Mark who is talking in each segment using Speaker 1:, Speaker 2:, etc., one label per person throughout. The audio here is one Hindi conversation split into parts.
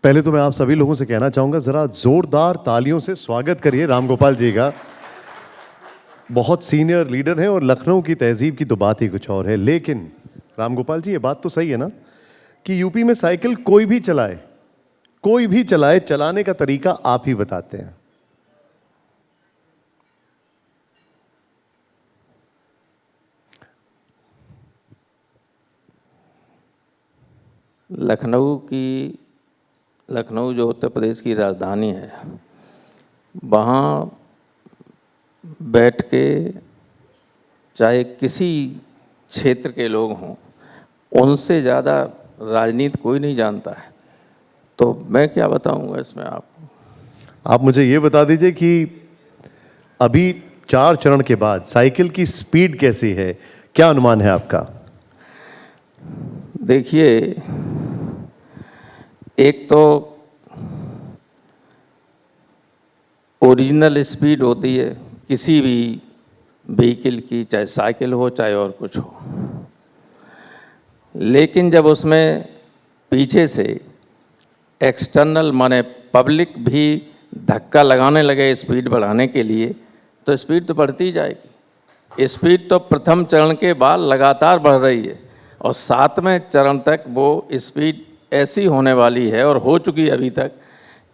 Speaker 1: पहले तो मैं आप सभी लोगों से कहना चाहूंगा, जरा जोरदार तालियों से स्वागत करिए रामगोपाल जी का। बहुत सीनियर लीडर हैं और लखनऊ की तहजीब की तो बात ही कुछ और है। लेकिन रामगोपाल जी, ये बात तो सही है ना कि यूपी में साइकिल कोई भी चलाए, चलाने का तरीका आप ही बताते हैं।
Speaker 2: लखनऊ जो उत्तर प्रदेश की राजधानी है, वहाँ बैठ के चाहे किसी क्षेत्र के लोग हों, उनसे ज़्यादा राजनीति कोई नहीं जानता है। तो मैं क्या बताऊंगा इसमें आपको।
Speaker 1: आप मुझे ये बता दीजिए कि अभी 4 चरण के बाद साइकिल की स्पीड कैसी है, क्या अनुमान है आपका?
Speaker 2: देखिए, एक तो ओरिजिनल स्पीड होती है किसी भी व्हीकल की, चाहे साइकिल हो चाहे और कुछ हो, लेकिन जब उसमें पीछे से एक्सटर्नल माने पब्लिक भी धक्का लगाने लगे स्पीड बढ़ाने के लिए, तो स्पीड तो बढ़ती ही जाएगी। स्पीड तो प्रथम चरण के बाद लगातार बढ़ रही है और 7वें चरण तक वो स्पीड ऐसी होने वाली है और हो चुकी है अभी तक,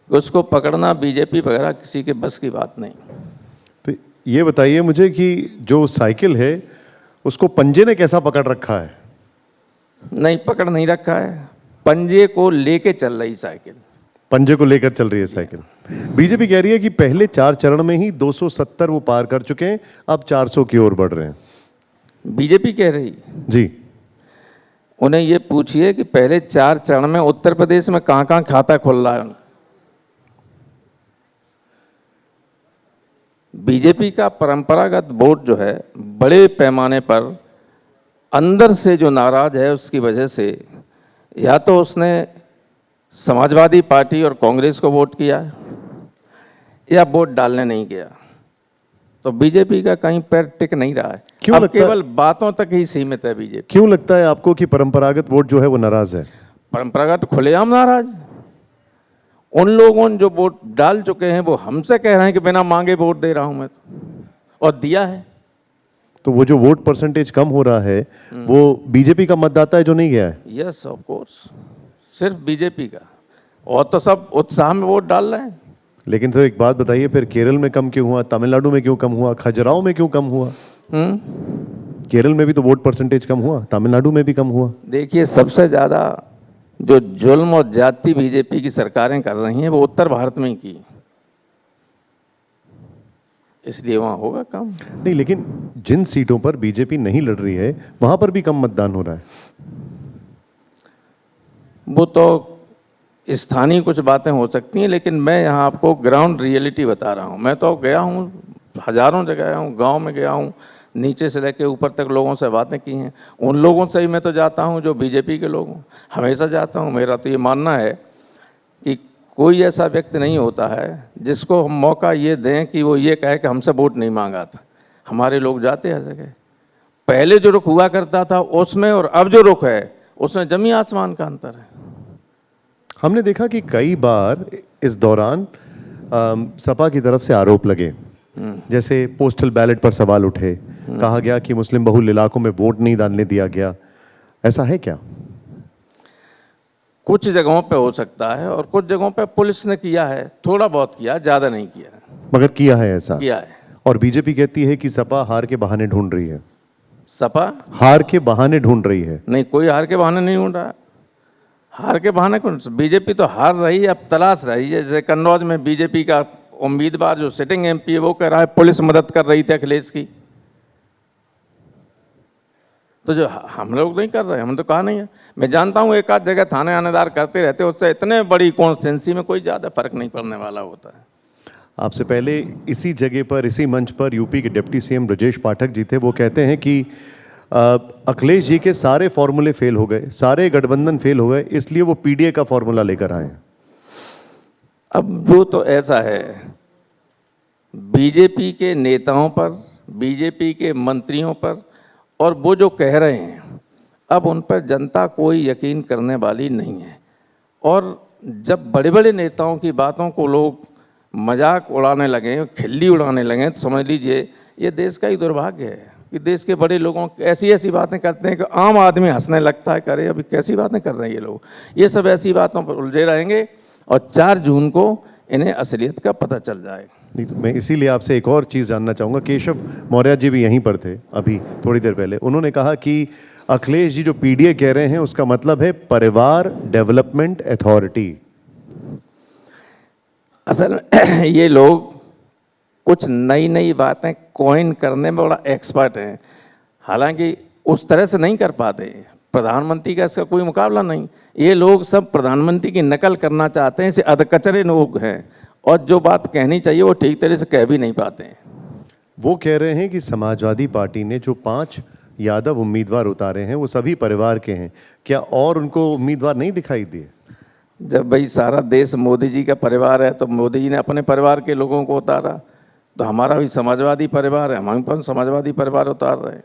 Speaker 2: उसको पकड़ना बीजेपी वगैरह किसी के बस की बात नहीं।
Speaker 1: तो ये बताइए मुझे कि जो साइकिल है उसको पंजे ने कैसा पकड़ रखा है?
Speaker 2: नहीं, पकड़ नहीं रखा है, पंजे को लेके चल रही साइकिल।
Speaker 1: पंजे को लेकर चल रही है साइकिल। बीजेपी कह रही है कि पहले 4 चरण में ही 270 वो पार कर चुके हैं, अब 400 की ओर बढ़ रहे हैं।
Speaker 2: बीजेपी कह रही
Speaker 1: जी,
Speaker 2: उन्हें ये पूछिए कि पहले 4 चरण में उत्तर प्रदेश में कहाँ कहाँ खाता खुल रहा है। बीजेपी का परंपरागत वोट जो है बड़े पैमाने पर अंदर से जो नाराज है, उसकी वजह से या तो उसने समाजवादी पार्टी और कांग्रेस को वोट किया या वोट डालने नहीं गया। तो बीजेपी का कहीं पैर टिक नहीं रहा है।
Speaker 1: क्यों
Speaker 2: अब
Speaker 1: लगता है?
Speaker 2: केवल बातों तक ही सीमित है बीजेपी।
Speaker 1: क्यों लगता है आपको कि परंपरागत वोट जो है वो नाराज है?
Speaker 2: परंपरागत खुलेआम नाराज। उन लोगों ने जो वोट डाल चुके हैं वो हमसे कह रहे हैं कि बिना मांगे वोट दे रहा हूं मैं, और दिया है।
Speaker 1: तो वो जो वोट परसेंटेज कम हो रहा है वो बीजेपी का मतदाता है जो नहीं गया है?
Speaker 2: यस, ऑफ कोर्स, सिर्फ बीजेपी का, और तो सब उत्साह में वोट डाल रहे हैं।
Speaker 1: लेकिन तो एक बात बताइए, फिर केरल में कम क्यों हुआ, तमिलनाडु में क्यों कम हुआ, खजुराहो में क्यों कम हुआ? केरल में भी तो वोट परसेंटेज कम हुआ, तमिलनाडु में भी कम हुआ।
Speaker 2: देखिए, सबसे ज्यादा जो जुल्म और जाति बीजेपी की सरकारें कर रही हैं वो उत्तर भारत में ही की, इसलिए वहां होगा कम।
Speaker 1: नहीं, लेकिन जिन सीटों पर बीजेपी नहीं लड़ रही है वहां पर भी कम मतदान हो रहा है।
Speaker 2: वो तो स्थानीय कुछ बातें हो सकती हैं, लेकिन मैं यहाँ आपको ग्राउंड रियलिटी बता रहा हूँ। मैं तो गया हूँ, हजारों जगह गया हूँ, गांव में गया हूँ, नीचे से लेकर ऊपर तक लोगों से बातें की हैं। उन लोगों से ही मैं तो जाता हूँ जो बीजेपी के लोग हों, हमेशा जाता हूँ। मेरा तो ये मानना है कि कोई ऐसा व्यक्ति नहीं होता है जिसको हम मौका ये दें कि वो ये कहे कि हमसे वोट नहीं मांगा था। हमारे लोग जाते हैं जगह। पहले जो रुख हुआ करता था उसमें और अब जो रुख है उसमें जमीन आसमान का अंतर है।
Speaker 1: हमने देखा कि कई बार इस दौरान सपा की तरफ से आरोप लगे, जैसे पोस्टल बैलेट पर सवाल उठे, कहा गया कि मुस्लिम बहुल इलाकों में वोट नहीं डालने दिया गया। ऐसा है क्या?
Speaker 2: कुछ जगहों पे हो सकता है और कुछ जगहों पे पुलिस ने किया है, थोड़ा बहुत किया, ज्यादा नहीं किया है,
Speaker 1: मगर किया है ऐसा।
Speaker 2: किया है।
Speaker 1: और बीजेपी कहती है कि सपा हार के बहाने ढूंढ रही है।
Speaker 2: सपा
Speaker 1: हार के बहाने ढूंढ रही है?
Speaker 2: नहीं, कोई हार के बहाने नहीं ढूंढ रहा। हार के बहाने कौन? बीजेपी तो हार रही है, अब तलाश रही है। जैसे कन्नौज में बीजेपी का उम्मीदवार जो सिटिंग एमपी है वो कह रहा है पुलिस मदद कर रही थी अखिलेश की। तो जो हम लोग नहीं कर रहे, हमने तो कहा नहीं है। मैं जानता हूँ एक आध जगह थाने आनेदार करते रहते, उससे इतने बड़ी कॉन्स्टिट्यूंसी में कोई ज़्यादा फर्क नहीं पड़ने वाला होता है।
Speaker 1: आपसे पहले इसी जगह पर, इसी मंच पर यूपी के डिप्टी सीएम ब्रजेश पाठक जी थे। वो कहते हैं कि अखिलेश जी के सारे फॉर्मूले फेल हो गए, सारे गठबंधन फेल हो गए, इसलिए वो पीडीए का फॉर्मूला लेकर आए।
Speaker 2: अब वो तो ऐसा है, बीजेपी के नेताओं पर, बीजेपी के मंत्रियों पर, और वो जो कह रहे हैं अब उन पर जनता कोई यकीन करने वाली नहीं है। और जब बड़े बड़े नेताओं की बातों को लोग मजाक उड़ाने लगे, खिल्ली उड़ाने लगे, तो समझ लीजिए ये देश का ही दुर्भाग्य है कि देश के बड़े लोगों ऐसी ऐसी बातें करते हैं कि आम आदमी हंसने लगता है, करे अभी कैसी बातें कर रहे हैं ये लोग। ये सब ऐसी बातों पर उलझे रहेंगे और 4 जून को इन्हें असलियत का पता चल जाएगा।
Speaker 1: नहीं तो मैं इसीलिए आपसे एक और चीज़ जानना चाहूँगा। केशव मौर्य जी भी यहीं पर थे अभी थोड़ी देर पहले। उन्होंने कहा कि अखिलेश जी जो पीडीए कह रहे हैं उसका मतलब है परिवार डेवलपमेंट अथॉरिटी।
Speaker 2: असल में ये लोग कुछ नई नई बातें कॉइन करने में बड़ा एक्सपर्ट हैं, हालांकि उस तरह से नहीं कर पाते। प्रधानमंत्री का इसका कोई मुकाबला नहीं। ये लोग सब प्रधानमंत्री की नकल करना चाहते हैं, इसे अधकचरे लोग हैं और जो बात कहनी चाहिए वो ठीक तरह से कह भी नहीं पाते हैं।
Speaker 1: वो कह रहे हैं कि समाजवादी पार्टी ने जो 5 यादव उम्मीदवार उतारे हैं वो सभी परिवार के हैं। क्या और उनको उम्मीदवार नहीं दिखाई दिए?
Speaker 2: जब भाई सारा देश मोदी जी का परिवार है तो मोदी जी ने अपने परिवार के लोगों को उतारा, तो हमारा भी समाजवादी परिवार है, हम पर समाजवादी परिवार उतार रहे हैं।